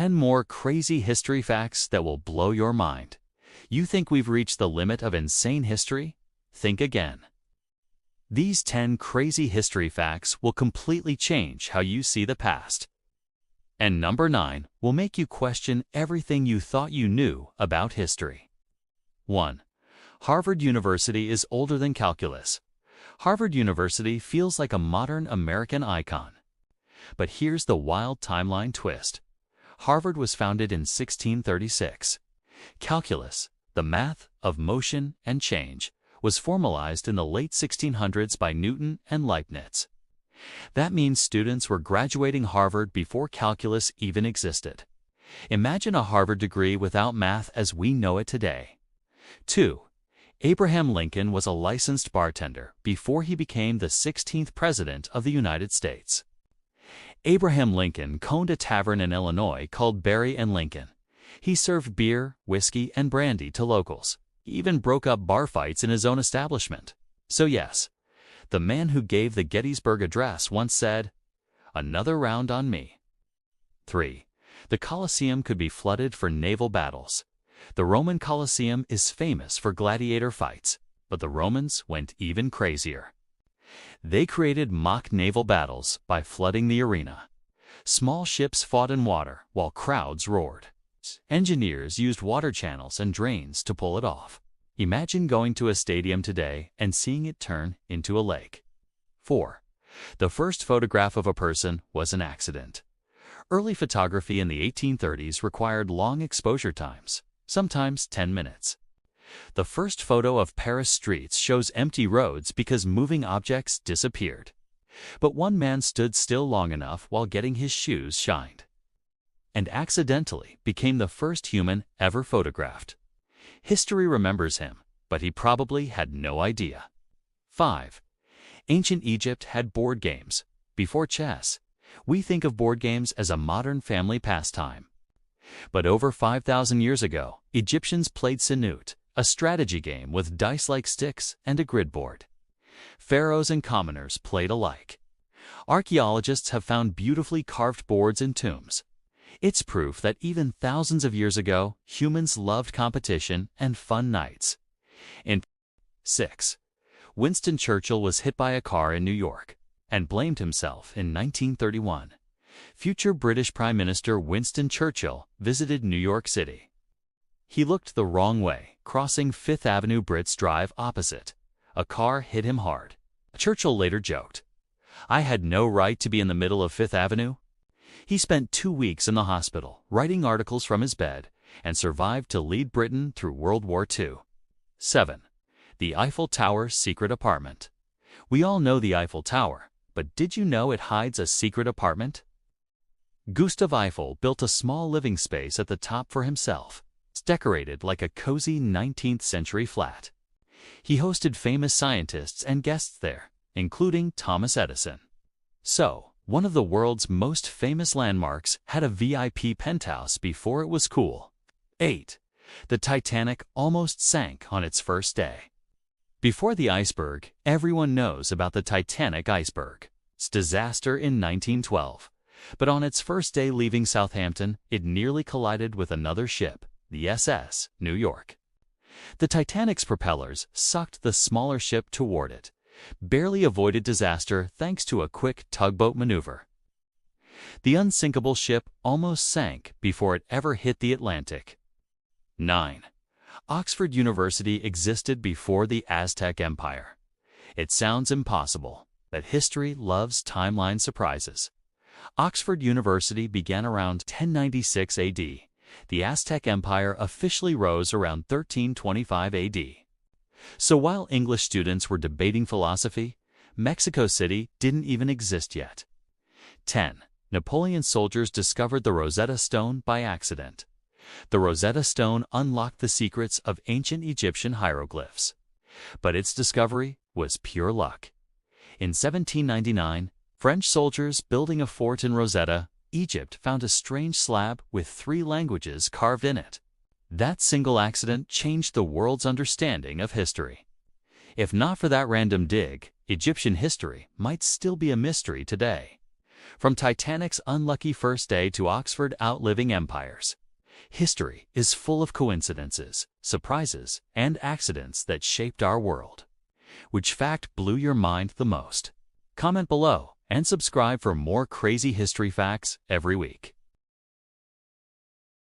10 more crazy history facts that will blow your mind. You think we've reached the limit of insane history? Think again. These 10 crazy history facts will completely change how you see the past. And number 9 will make you question everything you thought you knew about history. 1. Harvard University is older than calculus. Harvard University feels like a modern American icon. But here's the wild timeline twist. Harvard was founded in 1636. Calculus, the math of motion and change, was formalized in the late 1600s by Newton and Leibniz. That means students were graduating Harvard before calculus even existed. Imagine a Harvard degree without math as we know it today. 2. Abraham Lincoln was a licensed bartender before he became the 16th President of the United States. Abraham Lincoln owned a tavern in Illinois called Berry and Lincoln. He served beer, whiskey, and brandy to locals. He even broke up bar fights in his own establishment. So yes, the man who gave the Gettysburg Address once said, "Another round on me." 3. The Colosseum could be flooded for naval battles. The Roman Colosseum is famous for gladiator fights, but the Romans went even crazier. They created mock naval battles by flooding the arena. Small ships fought in water while crowds roared. Engineers used water channels and drains to pull it off. Imagine going to a stadium today and seeing it turn into a lake. 4. The first photograph of a person was an accident. Early photography in the 1830s required long exposure times, sometimes 10 minutes. The first photo of Paris streets shows empty roads because moving objects disappeared. But one man stood still long enough while getting his shoes shined, and accidentally became the first human ever photographed. History remembers him, but he probably had no idea. 5. Ancient Egypt had board games. Before chess, we think of board games as a modern family pastime. But over 5,000 years ago, Egyptians played Senet, a strategy game with dice-like sticks and a grid board. Pharaohs and commoners played alike. Archaeologists have found beautifully carved boards in tombs. It's proof that even thousands of years ago, humans loved competition and fun nights. In 6. Winston Churchill was hit by a car in New York and blamed himself in 1931. Future British Prime Minister Winston Churchill visited New York City. He looked the wrong way, crossing Fifth Avenue Brits Drive opposite. A car hit him hard. Churchill later joked, "I had no right to be in the middle of Fifth Avenue." He spent 2 weeks in the hospital, writing articles from his bed, and survived to lead Britain through World War II. 7. The Eiffel Tower's secret apartment. We all know the Eiffel Tower, but did you know it hides a secret apartment? Gustav Eiffel built a small living space at the top for himself. It's decorated like a cozy 19th century flat. He hosted famous scientists and guests there, including Thomas Edison. So, one of the world's most famous landmarks had a VIP penthouse before it was cool. 8. The Titanic almost sank on its first day. Before the iceberg, everyone knows about the Titanic iceberg. Its disaster in 1912. But on its first day leaving Southampton, it nearly collided with another ship, the SS New York. The Titanic's propellers sucked the smaller ship toward it, barely avoided disaster thanks to a quick tugboat maneuver. The unsinkable ship almost sank before it ever hit the Atlantic. 9. Oxford University existed before the Aztec Empire. It sounds impossible, but history loves timeline surprises. Oxford University began around 1096 AD. The Aztec Empire officially rose around 1325 AD. So while English students were debating philosophy, Mexico City didn't even exist yet. 10. Napoleon's soldiers discovered the Rosetta Stone by accident. The Rosetta Stone unlocked the secrets of ancient Egyptian hieroglyphs. But its discovery was pure luck. In 1799, French soldiers building a fort in Rosetta, Egypt, found a strange slab with 3 languages carved in it. That single accident changed the world's understanding of history. If not for that random dig, Egyptian history might still be a mystery today. From Titanic's unlucky first day to Oxford outliving empires, history is full of coincidences, surprises, and accidents that shaped our world. Which fact blew your mind the most? Comment below and subscribe for more crazy history facts every week.